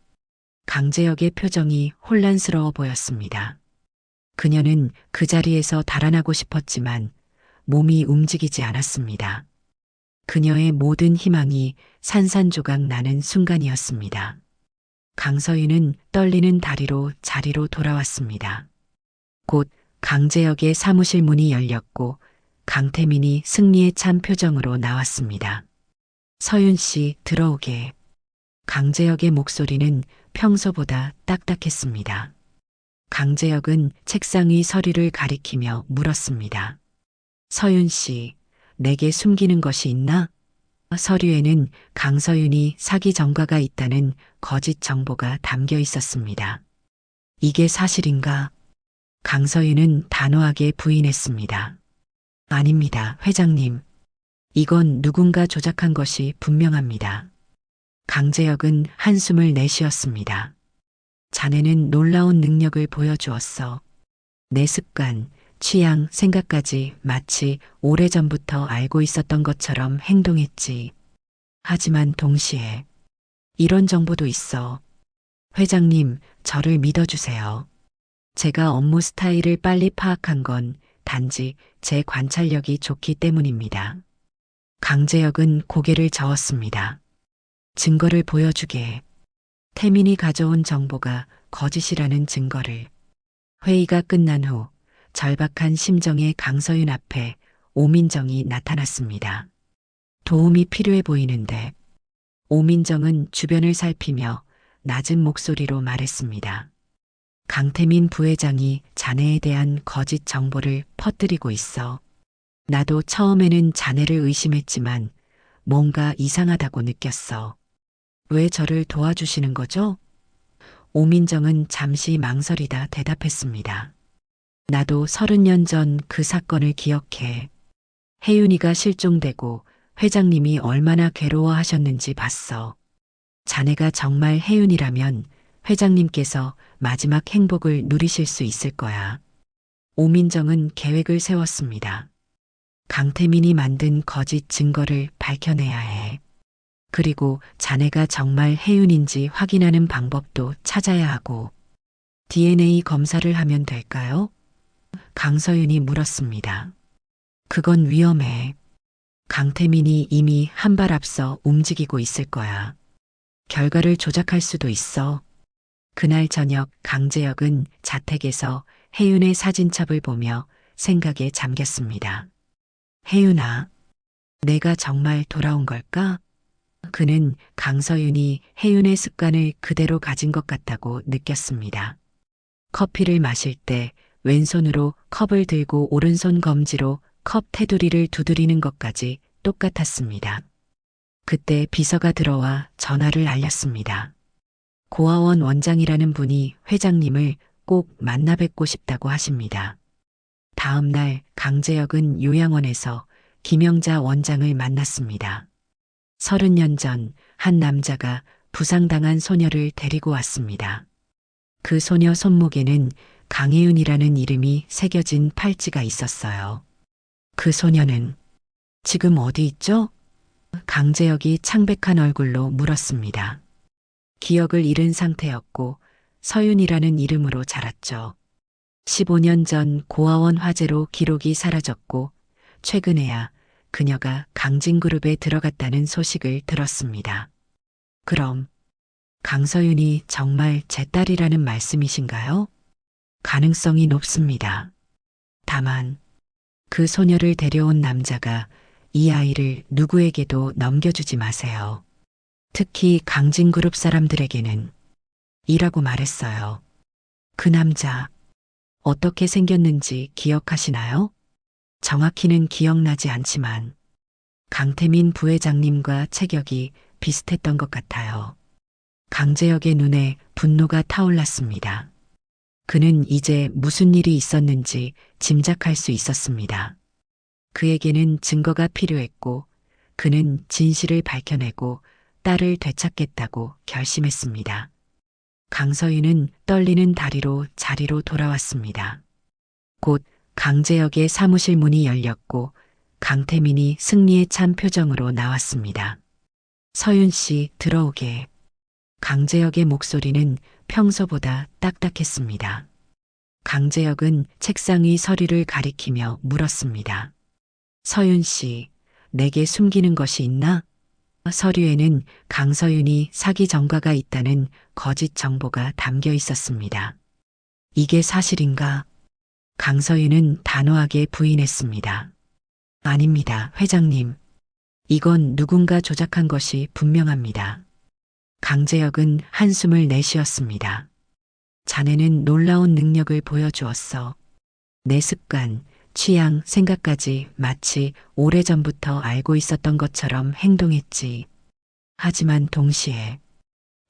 강재혁의 표정이 혼란스러워 보였습니다. 그녀는 그 자리에서 달아나고 싶었지만 몸이 움직이지 않았습니다. 그녀의 모든 희망이 산산조각 나는 순간이었습니다. 강서윤은 떨리는 다리로 자리로 돌아왔습니다. 곧 강재혁의 사무실 문이 열렸고 강태민이 승리에 찬 표정으로 나왔습니다. 서윤 씨, 들어오게. 강재혁의 목소리는 평소보다 딱딱했습니다. 강재혁은 책상 위 서류를 가리키며 물었습니다. 서윤 씨, 내게 숨기는 것이 있나? 서류에는 강서윤이 사기 전과가 있다는 거짓 정보가 담겨 있었습니다. 이게 사실인가? 강서윤은 단호하게 부인했습니다. 아닙니다, 회장님. 이건 누군가 조작한 것이 분명합니다. 강재혁은 한숨을 내쉬었습니다. 자네는 놀라운 능력을 보여주었어. 내 습관, 취향, 생각까지 마치 오래전부터 알고 있었던 것처럼 행동했지. 하지만 동시에 이런 정보도 있어. 회장님, 저를 믿어주세요. 제가 업무 스타일을 빨리 파악한 건 단지 제 관찰력이 좋기 때문입니다. 강재혁은 고개를 저었습니다. 증거를 보여주게. 태민이 가져온 정보가 거짓이라는 증거를. 회의가 끝난 후 절박한 심정의 강서윤 앞에 오민정이 나타났습니다. 도움이 필요해 보이는데. 오민정은 주변을 살피며 낮은 목소리로 말했습니다. 강태민 부회장이 자네에 대한 거짓 정보를 퍼뜨리고 있어. 나도 처음에는 자네를 의심했지만 뭔가 이상하다고 느꼈어. 왜 저를 도와주시는 거죠? 오민정은 잠시 망설이다 대답했습니다. 나도 30년 전 그 사건을 기억해. 혜윤이가 실종되고 회장님이 얼마나 괴로워하셨는지 봤어. 자네가 정말 혜윤이라면 회장님께서 마지막 행복을 누리실 수 있을 거야. 오민정은 계획을 세웠습니다. 강태민이 만든 거짓 증거를 밝혀내야 해. 그리고 자네가 정말 혜윤인지 확인하는 방법도 찾아야 하고. DNA 검사를 하면 될까요? 강서윤이 물었습니다. 그건 위험해. 강태민이 이미 한 발 앞서 움직이고 있을 거야. 결과를 조작할 수도 있어. 그날 저녁 강재혁은 자택에서 혜윤의 사진첩을 보며 생각에 잠겼습니다. 혜윤아, 내가 정말 돌아온 걸까? 그는 강서윤이 혜윤의 습관을 그대로 가진 것 같다고 느꼈습니다. 커피를 마실 때 왼손으로 컵을 들고 오른손 검지로 컵 테두리를 두드리는 것까지 똑같았습니다. 그때 비서가 들어와 전화를 알렸습니다. 고아원 원장이라는 분이 회장님을 꼭 만나 뵙고 싶다고 하십니다. 다음 날 강재혁은 요양원에서 김영자 원장을 만났습니다. 30년 전 한 남자가 부상당한 소녀를 데리고 왔습니다. 그 소녀 손목에는 강혜윤이라는 이름이 새겨진 팔찌가 있었어요. 그 소녀는 지금 어디 있죠? 강재혁이 창백한 얼굴로 물었습니다. 기억을 잃은 상태였고 서윤이라는 이름으로 자랐죠. 15년 전 고아원 화재로 기록이 사라졌고 최근에야 그녀가 강진그룹에 들어갔다는 소식을 들었습니다. 그럼 강서윤이 정말 제 딸이라는 말씀이신가요? 가능성이 높습니다. 다만 그 소녀를 데려온 남자가 이 아이를 누구에게도 넘겨주지 마세요. 특히 강진그룹 사람들에게는 이라고 말했어요. 그 남자 어떻게 생겼는지 기억하시나요? 정확히는 기억나지 않지만 강태민 부회장님과 체격이 비슷했던 것 같아요. 강재혁의 눈에 분노가 타올랐습니다. 그는 이제 무슨 일이 있었는지 짐작할 수 있었습니다. 그에게는 증거가 필요했고 그는 진실을 밝혀내고 딸을 되찾겠다고 결심했습니다. 강서윤은 떨리는 다리로 자리로 돌아왔습니다. 곧 강재혁의 사무실 문이 열렸고 강태민이 승리에 찬 표정으로 나왔습니다. 서윤 씨 들어오게. 강재혁의 목소리는 평소보다 딱딱했습니다. 강재혁은 책상 위 서류를 가리키며 물었습니다. 서윤 씨, 내게 숨기는 것이 있나? 서류에는 강서윤이 사기 전과가 있다는 거짓 정보가 담겨 있었습니다. 이게 사실인가? 강서윤은 단호하게 부인했습니다. 아닙니다, 회장님. 이건 누군가 조작한 것이 분명합니다. 강재혁은 한숨을 내쉬었습니다. 자네는 놀라운 능력을 보여주었어. 내 습관, 취향, 생각까지 마치 오래전부터 알고 있었던 것처럼 행동했지. 하지만 동시에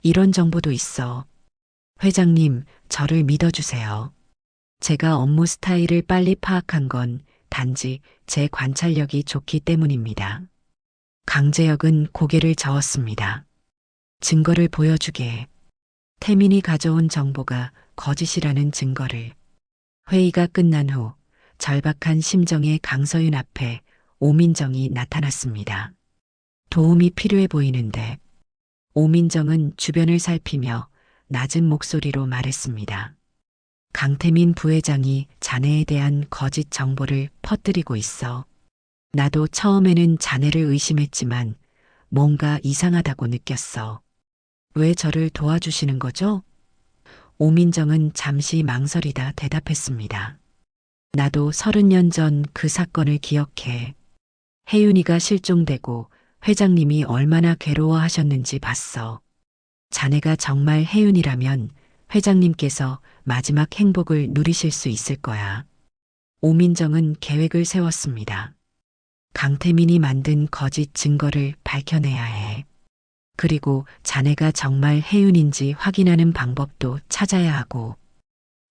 이런 정보도 있어. 회장님, 저를 믿어주세요. 제가 업무 스타일을 빨리 파악한 건 단지 제 관찰력이 좋기 때문입니다. 강재혁은 고개를 저었습니다. 증거를 보여주게. 태민이 가져온 정보가 거짓이라는 증거를. 회의가 끝난 후 절박한 심정의 강서윤 앞에 오민정이 나타났습니다. 도움이 필요해 보이는데. 오민정은 주변을 살피며 낮은 목소리로 말했습니다. 강태민 부회장이 자네에 대한 거짓 정보를 퍼뜨리고 있어. 나도 처음에는 자네를 의심했지만 뭔가 이상하다고 느꼈어. 왜 저를 도와주시는 거죠? 오민정은 잠시 망설이다 대답했습니다. 나도 30년 전 그 사건을 기억해. 혜윤이가 실종되고 회장님이 얼마나 괴로워하셨는지 봤어. 자네가 정말 혜윤이라면 회장님께서 마지막 행복을 누리실 수 있을 거야. 오민정은 계획을 세웠습니다. 강태민이 만든 거짓 증거를 밝혀내야 해. 그리고 자네가 정말 혜윤인지 확인하는 방법도 찾아야 하고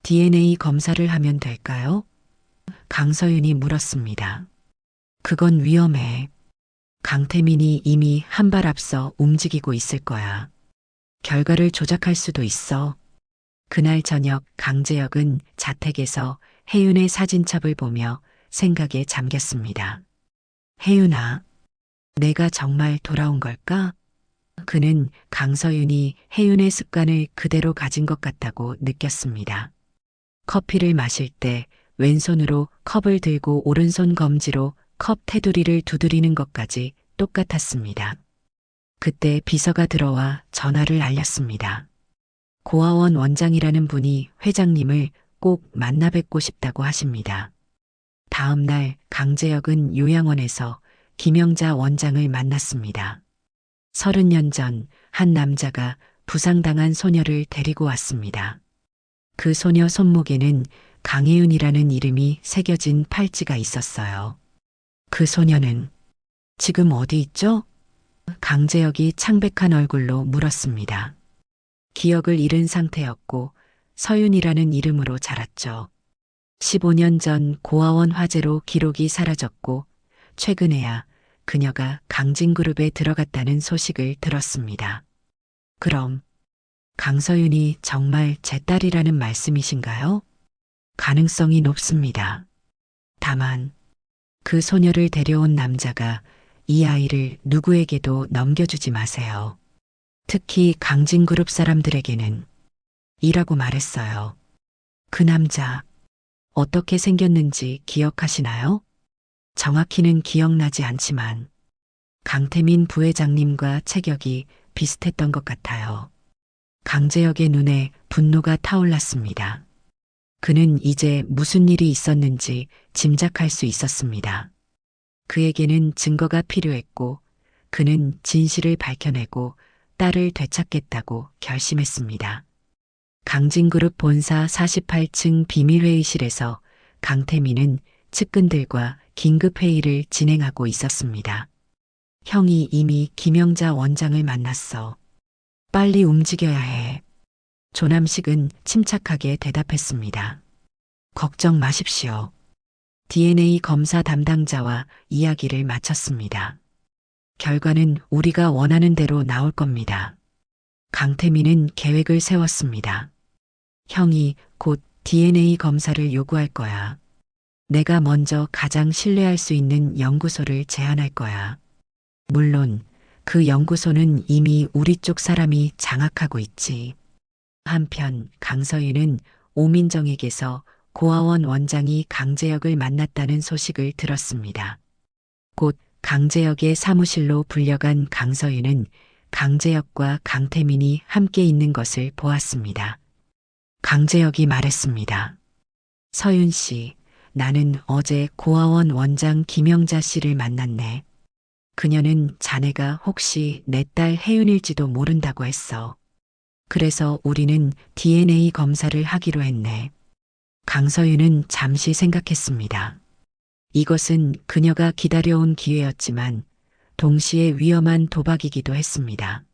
DNA 검사를 하면 될까요? 강서윤이 물었습니다. 그건 위험해. 강태민이 이미 한 발 앞서 움직이고 있을 거야. 결과를 조작할 수도 있어. 그날 저녁 강재혁은 자택에서 혜윤의 사진첩을 보며 생각에 잠겼습니다. 혜윤아, 내가 정말 돌아온 걸까? 그는 강서윤이 혜윤의 습관을 그대로 가진 것 같다고 느꼈습니다. 커피를 마실 때 왼손으로 컵을 들고 오른손 검지로 컵 테두리를 두드리는 것까지 똑같았습니다. 그때 비서가 들어와 전화를 알렸습니다. 고아원 원장이라는 분이 회장님을 꼭 만나 뵙고 싶다고 하십니다. 다음 날 강재혁은 요양원에서 김영자 원장을 만났습니다. 30년 전 한 남자가 부상당한 소녀를 데리고 왔습니다. 그 소녀 손목에는 강혜윤이라는 이름이 새겨진 팔찌가 있었어요. 그 소녀는 지금 어디 있죠? 강재혁이 창백한 얼굴로 물었습니다. 기억을 잃은 상태였고 서윤이라는 이름으로 자랐죠. 15년 전 고아원 화재로 기록이 사라졌고 최근에야 그녀가 강진그룹에 들어갔다는 소식을 들었습니다. 그럼 강서윤이 정말 제 딸이라는 말씀이신가요? 가능성이 높습니다. 다만 그 소녀를 데려온 남자가 이 아이를 누구에게도 넘겨주지 마세요. 특히 강진그룹 사람들에게는 이라고 말했어요. 그 남자 어떻게 생겼는지 기억하시나요? 정확히는 기억나지 않지만 강태민 부회장님과 체격이 비슷했던 것 같아요. 강재혁의 눈에 분노가 타올랐습니다. 그는 이제 무슨 일이 있었는지 짐작할 수 있었습니다. 그에게는 증거가 필요했고 그는 진실을 밝혀내고 딸을 되찾겠다고 결심했습니다. 강진그룹 본사 48층 비밀회의실에서 강태민은 측근들과 긴급회의를 진행하고 있었습니다. 형이 이미 김영자 원장을 만났어. 빨리 움직여야 해. 조남식은 침착하게 대답했습니다. 걱정 마십시오. DNA 검사 담당자와 이야기를 마쳤습니다. 결과는 우리가 원하는 대로 나올 겁니다. 강태민은 계획을 세웠습니다. 형이 곧 DNA 검사를 요구할 거야. 내가 먼저 가장 신뢰할 수 있는 연구소를 제안할 거야. 물론 그 연구소는 이미 우리 쪽 사람이 장악하고 있지. 한편 강서윤은 오민정에게서 고아원 원장이 강재혁을 만났다는 소식을 들었습니다. 곧 강재혁의 사무실로 불려간 강서윤은 강재혁과 강태민이 함께 있는 것을 보았습니다. 강재혁이 말했습니다. 서윤 씨, 나는 어제 고아원 원장 김영자 씨를 만났네. 그녀는 자네가 혹시 내 딸 혜윤일지도 모른다고 했어. 그래서 우리는 DNA 검사를 하기로 했네. 강서윤은 잠시 생각했습니다. 이것은 그녀가 기다려온 기회였지만 동시에 위험한 도박이기도 했습니다.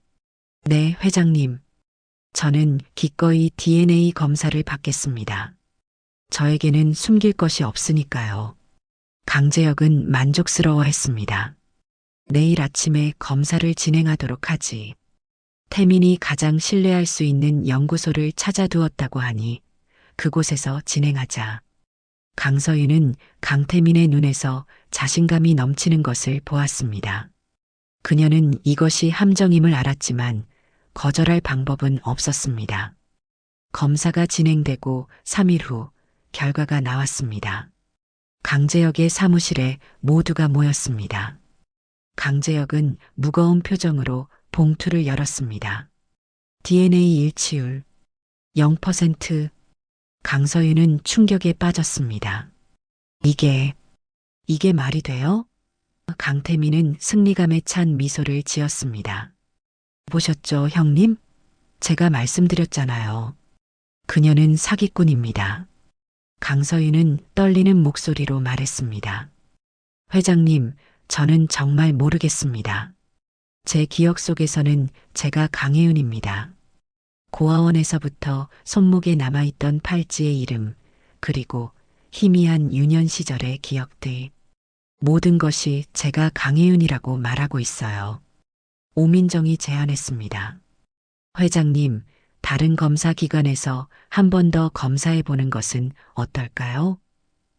네, 회장님. 저는 기꺼이 DNA 검사를 받겠습니다. 저에게는 숨길 것이 없으니까요. 강재혁은 만족스러워했습니다. 내일 아침에 검사를 진행하도록 하지. 태민이 가장 신뢰할 수 있는 연구소를 찾아두었다고 하니 그곳에서 진행하자. 강서윤은 강태민의 눈에서 자신감이 넘치는 것을 보았습니다. 그녀는 이것이 함정임을 알았지만 거절할 방법은 없었습니다. 검사가 진행되고 3일 후 결과가 나왔습니다. 강재혁의 사무실에 모두가 모였습니다. 강재혁은 무거운 표정으로 봉투를 열었습니다. DNA 일치율 0%. 강서윤은 충격에 빠졌습니다. 이게 말이 돼요? 강태민은 승리감에 찬 미소를 지었습니다. 보셨죠, 형님? 제가 말씀드렸잖아요. 그녀는 사기꾼입니다. 강서윤은 떨리는 목소리로 말했습니다. 회장님, 저는 정말 모르겠습니다. 제 기억 속에서는 제가 강혜은입니다. 고아원에서부터 손목에 남아있던 팔찌의 이름, 그리고 희미한 유년 시절의 기억들. 모든 것이 제가 강혜은이라고 말하고 있어요. 오민정이 제안했습니다. 회장님, 다른 검사 기관에서 한 번 더 검사해 보는 것은 어떨까요?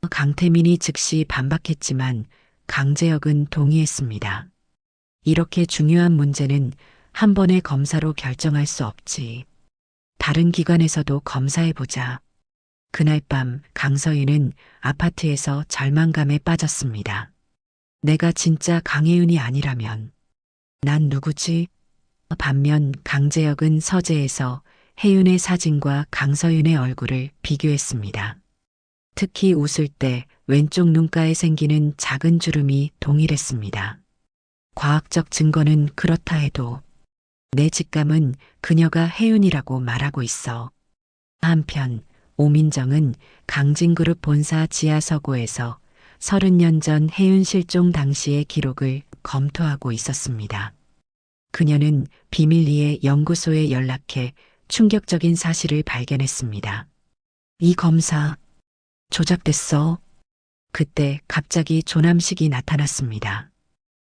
강태민이 즉시 반박했지만 강재혁은 동의했습니다. 이렇게 중요한 문제는 한 번의 검사로 결정할 수 없지. 다른 기관에서도 검사해보자. 그날 밤 강서윤은 아파트에서 절망감에 빠졌습니다. 내가 진짜 강혜은이 아니라면 난 누구지? 반면 강재혁은 서재에서 혜윤의 사진과 강서윤의 얼굴을 비교했습니다. 특히 웃을 때 왼쪽 눈가에 생기는 작은 주름이 동일했습니다. 과학적 증거는 그렇다 해도 내 직감은 그녀가 혜윤이라고 말하고 있어. 한편 오민정은 강진그룹 본사 지하서고에서 30년 전 혜윤 실종 당시의 기록을 검토하고 있었습니다. 그녀는 비밀리에 연구소에 연락해 충격적인 사실을 발견했습니다. 이 검사 조작됐어. 그때 갑자기 조남식이 나타났습니다.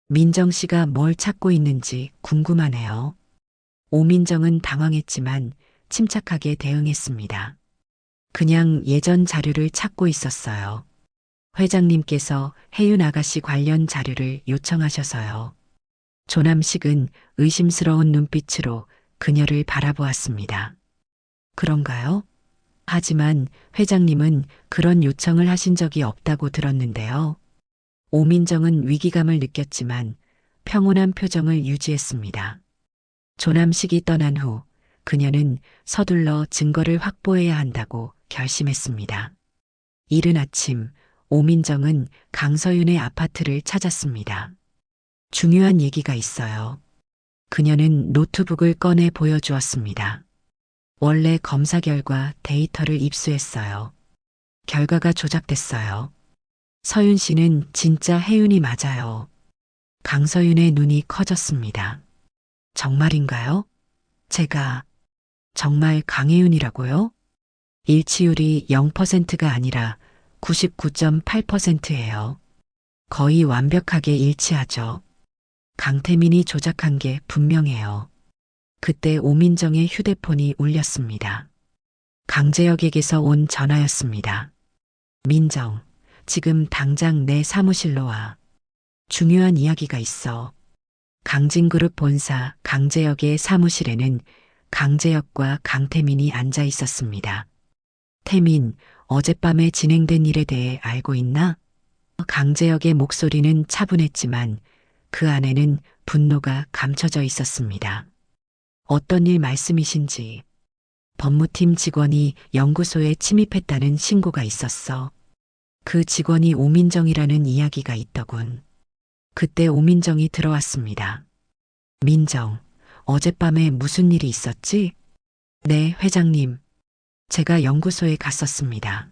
민정 씨가 뭘 찾고 있는지 궁금하네요. 오민정은 당황했지만 침착하게 대응했습니다. 그냥 예전 자료를 찾고 있었어요. 회장님께서 혜윤 아가씨 관련 자료를 요청하셔서요. 조남식은 의심스러운 눈빛으로 그녀를 바라보았습니다. 그런가요? 하지만 회장님은 그런 요청을 하신 적이 없다고 들었는데요. 오민정은 위기감을 느꼈지만 평온한 표정을 유지했습니다. 조남식이 떠난 후 그녀는 서둘러 증거를 확보해야 한다고 결심했습니다. 이른 아침 오민정은 강서윤의 아파트를 찾았습니다. 중요한 얘기가 있어요. 그녀는 노트북을 꺼내 보여주었습니다. 원래 검사 결과 데이터를 입수했어요. 결과가 조작됐어요. 서윤 씨는 진짜 혜윤이 맞아요. 강서윤의 눈이 커졌습니다. 정말인가요? 제가 정말 강혜윤이라고요? 일치율이 0%가 아니라 99.8%예요. 거의 완벽하게 일치하죠. 강태민이 조작한 게 분명해요. 그때 오민정의 휴대폰이 울렸습니다. 강재혁에게서 온 전화였습니다. 민정, 지금 당장 내 사무실로 와. 중요한 이야기가 있어. 강진그룹 본사 강재혁의 사무실에는 강재혁과 강태민이 앉아 있었습니다. 태민, 어젯밤에 진행된 일에 대해 알고 있나? 강재혁의 목소리는 차분했지만 그 안에는 분노가 감춰져 있었습니다. 어떤 일 말씀이신지. 법무팀 직원이 연구소에 침입했다는 신고가 있었어. 그 직원이 오민정이라는 이야기가 있더군. 그때 오민정이 들어왔습니다. 민정, 어젯밤에 무슨 일이 있었지? 네, 회장님. 제가 연구소에 갔었습니다.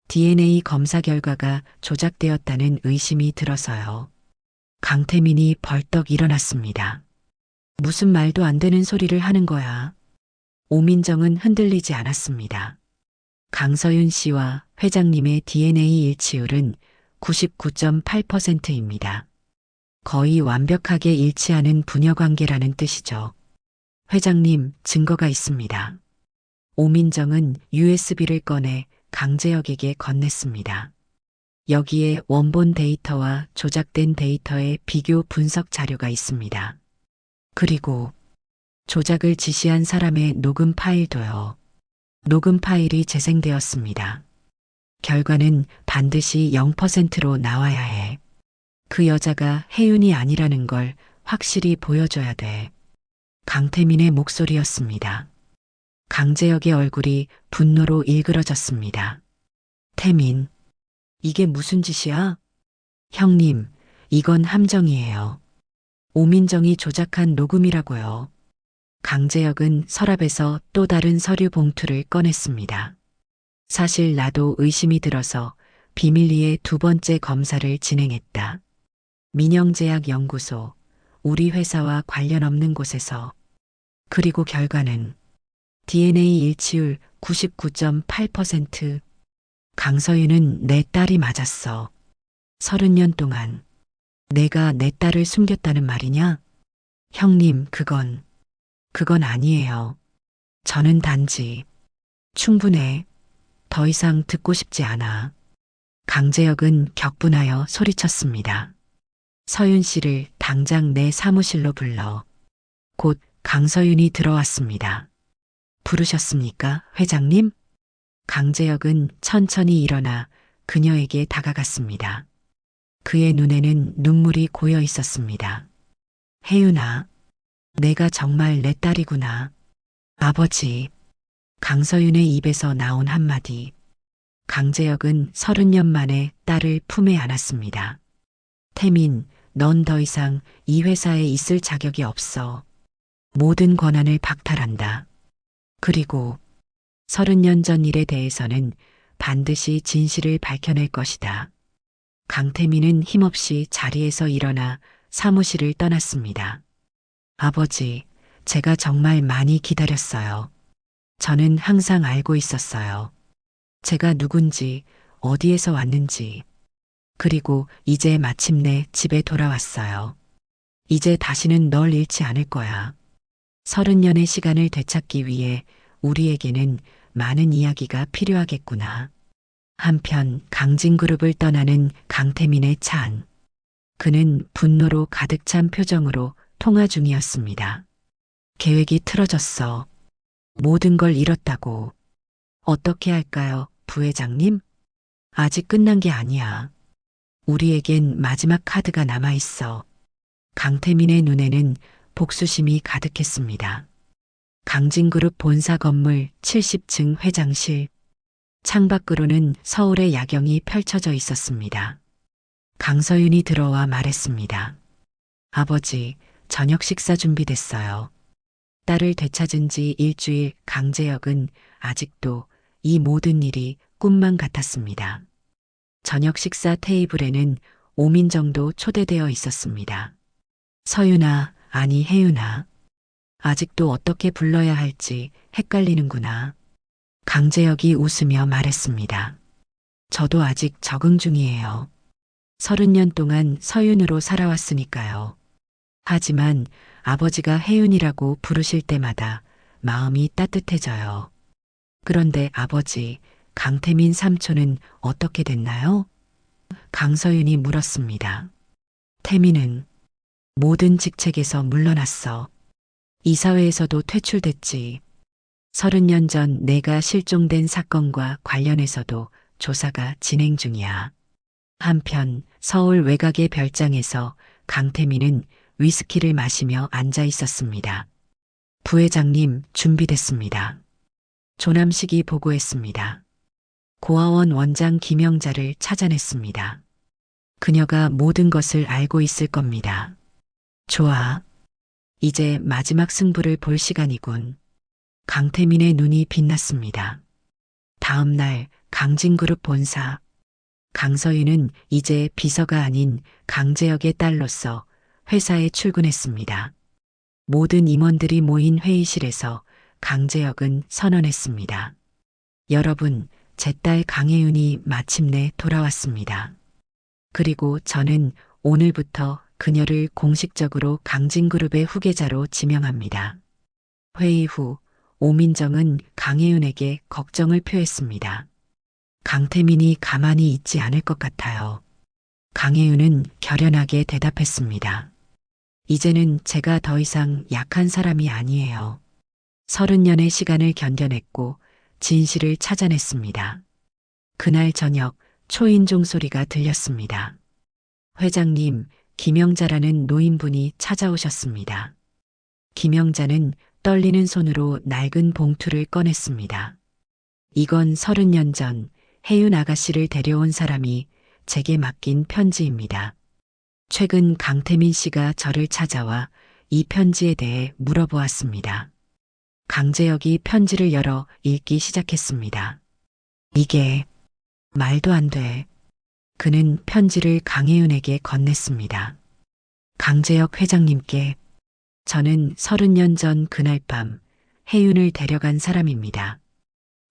DNA 검사 결과가 조작되었다는 의심이 들어서요. 강태민이 벌떡 일어났습니다. 무슨 말도 안 되는 소리를 하는 거야. 오민정은 흔들리지 않았습니다. 강서윤 씨와 회장님의 DNA 일치율은 99.8%입니다. 거의 완벽하게 일치하는 부녀관계라는 뜻이죠. 회장님, 증거가 있습니다. 오민정은 USB를 꺼내 강재혁에게 건넸습니다. 여기에 원본 데이터와 조작된 데이터의 비교 분석 자료가 있습니다. 그리고 조작을 지시한 사람의 녹음 파일도요. 녹음 파일이 재생되었습니다. 결과는 반드시 0%로 나와야 해. 그 여자가 혜윤이 아니라는 걸 확실히 보여줘야 돼. 강태민의 목소리였습니다. 강재혁의 얼굴이 분노로 일그러졌습니다. 태민, 이게 무슨 짓이야? 형님, 이건 함정이에요. 오민정이 조작한 녹음이라고요. 강재혁은 서랍에서 또 다른 서류 봉투를 꺼냈습니다. 사실 나도 의심이 들어서 비밀리에 두 번째 검사를 진행했다. 민영제약연구소, 우리 회사와 관련 없는 곳에서. 그리고 결과는 DNA 일치율 99.8%. 강서윤은 내 딸이 맞았어. 30년 동안 내가 내 딸을 숨겼다는 말이냐? 형님, 그건 아니에요. 저는 단지 충분해. 더 이상 듣고 싶지 않아. 강재혁은 격분하여 소리쳤습니다. 서윤 씨를 당장 내 사무실로 불러. 곧 강서윤이 들어왔습니다. 부르셨습니까, 회장님? 강재혁은 천천히 일어나 그녀에게 다가갔습니다. 그의 눈에는 눈물이 고여 있었습니다. 혜윤아, 내가 정말 내 딸이구나. 아버지. 강서윤의 입에서 나온 한마디. 강재혁은 30년 만에 딸을 품에 안았습니다. 태민, 넌 더 이상 이 회사에 있을 자격이 없어. 모든 권한을 박탈한다. 그리고 30년 전 일에 대해서는 반드시 진실을 밝혀낼 것이다. 강태민은 힘없이 자리에서 일어나 사무실을 떠났습니다. 아버지, 제가 정말 많이 기다렸어요. 저는 항상 알고 있었어요. 제가 누군지, 어디에서 왔는지. 그리고 이제 마침내 집에 돌아왔어요. 이제 다시는 널 잃지 않을 거야. 30년의 시간을 되찾기 위해 우리에게는 많은 이야기가 필요하겠구나. 한편 강진그룹을 떠나는 강태민의 차 안. 그는 분노로 가득 찬 표정으로 통화 중이었습니다. 계획이 틀어졌어. 모든 걸 잃었다고. 어떻게 할까요, 부회장님? 아직 끝난 게 아니야. 우리에겐 마지막 카드가 남아있어. 강태민의 눈에는 복수심이 가득했습니다. 강진그룹 본사 건물 70층 회장실. 창밖으로는 서울의 야경이 펼쳐져 있었습니다. 강서윤이 들어와 말했습니다. 아버지, 저녁 식사 준비됐어요. 딸을 되찾은 지 일주일. 강재혁은 아직도 이 모든 일이 꿈만 같았습니다. 저녁 식사 테이블에는 오민정도 초대되어 있었습니다. 서윤아, 아니 혜윤아. 아직도 어떻게 불러야 할지 헷갈리는구나. 강재혁이 웃으며 말했습니다. 저도 아직 적응 중이에요. 30년 동안 서윤으로 살아왔으니까요. 하지만 아버지가 혜윤이라고 부르실 때마다 마음이 따뜻해져요. 그런데 아버지, 강태민 삼촌은 어떻게 됐나요? 강서윤이 물었습니다. 태민은 모든 직책에서 물러났어. 이사회에서도 퇴출됐지. 30년 전 내가 실종된 사건과 관련해서도 조사가 진행 중이야. 한편 서울 외곽의 별장에서 강태민은 위스키를 마시며 앉아 있었습니다. 부회장님, 준비됐습니다. 조남식이 보고했습니다. 고아원 원장 김영자를 찾아냈습니다. 그녀가 모든 것을 알고 있을 겁니다. 좋아. 이제 마지막 승부를 볼 시간이군. 강태민의 눈이 빛났습니다. 다음 날 강진그룹 본사. 강서윤은 이제 비서가 아닌 강재혁의 딸로서 회사에 출근했습니다. 모든 임원들이 모인 회의실에서 강재혁은 선언했습니다. 여러분, 제 딸 강혜윤이 마침내 돌아왔습니다. 그리고 저는 오늘부터 그녀를 공식적으로 강진그룹의 후계자로 지명합니다. 회의 후 오민정은 강혜윤에게 걱정을 표했습니다. 강태민이 가만히 있지 않을 것 같아요. 강혜윤은 결연하게 대답했습니다. 이제는 제가 더 이상 약한 사람이 아니에요. 30년의 시간을 견뎌냈고 진실을 찾아냈습니다. 그날 저녁 초인종 소리가 들렸습니다. 회장님, 김영자라는 노인분이 찾아오셨습니다. 김영자는 떨리는 손으로 낡은 봉투를 꺼냈습니다. 이건 30년 전 혜윤 아가씨를 데려온 사람이 제게 맡긴 편지입니다. 최근 강태민 씨가 저를 찾아와 이 편지에 대해 물어보았습니다. 강재혁이 편지를 열어 읽기 시작했습니다. 이게 말도 안 돼. 그는 편지를 강혜윤에게 건넸습니다. 강재혁 회장님께 저는 30년 전 그날 밤 혜윤을 데려간 사람입니다.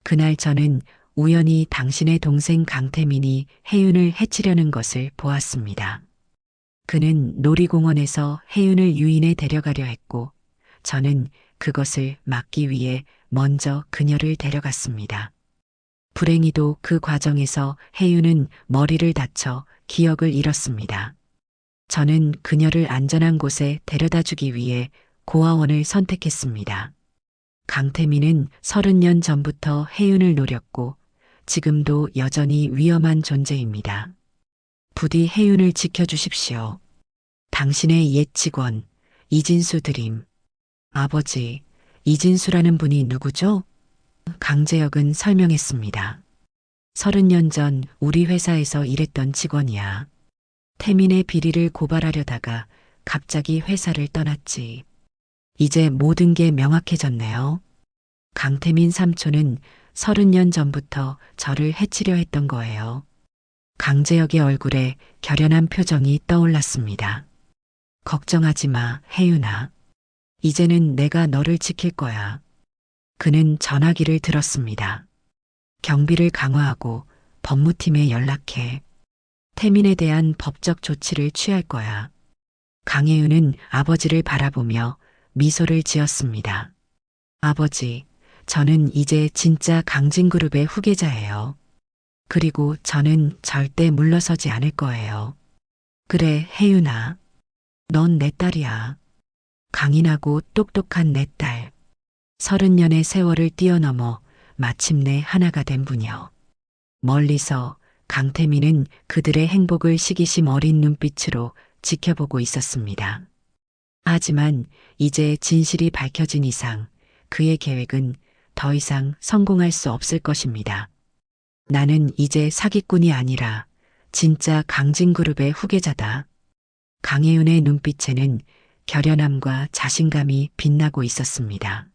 그날 저는 우연히 당신의 동생 강태민이 혜윤을 해치려는 것을 보았습니다. 그는 놀이공원에서 혜윤을 유인해 데려가려 했고 저는 그것을 막기 위해 먼저 그녀를 데려갔습니다. 불행히도 그 과정에서 혜윤은 머리를 다쳐 기억을 잃었습니다. 저는 그녀를 안전한 곳에 데려다 주기 위해 고아원을 선택했습니다. 강태민은 30년 전부터 혜윤을 노렸고 지금도 여전히 위험한 존재입니다. 부디 혜윤을 지켜주십시오. 당신의 옛 직원 이진수 드림. 아버지, 이진수라는 분이 누구죠? 강재혁은 설명했습니다. 30년 전 우리 회사에서 일했던 직원이야. 태민의 비리를 고발하려다가 갑자기 회사를 떠났지. 이제 모든 게 명확해졌네요. 강태민 삼촌은 30년 전부터 저를 해치려 했던 거예요. 강재혁의 얼굴에 결연한 표정이 떠올랐습니다. 걱정하지 마, 혜윤아. 이제는 내가 너를 지킬 거야. 그는 전화기를 들었습니다. 경비를 강화하고 법무팀에 연락해. 태민에 대한 법적 조치를 취할 거야. 강혜윤은 아버지를 바라보며 미소를 지었습니다. 아버지, 저는 이제 진짜 강진그룹의 후계자예요. 그리고 저는 절대 물러서지 않을 거예요. 그래, 혜윤아. 넌 내 딸이야. 강인하고 똑똑한 내 딸. 30년의 세월을 뛰어넘어 마침내 하나가 된 부녀. 멀리서 강태민은 그들의 행복을 시기심 어린 눈빛으로 지켜보고 있었습니다. 하지만 이제 진실이 밝혀진 이상 그의 계획은 더 이상 성공할 수 없을 것입니다. 나는 이제 사기꾼이 아니라 진짜 강진그룹의 후계자다. 강혜윤의 눈빛에는 결연함과 자신감이 빛나고 있었습니다.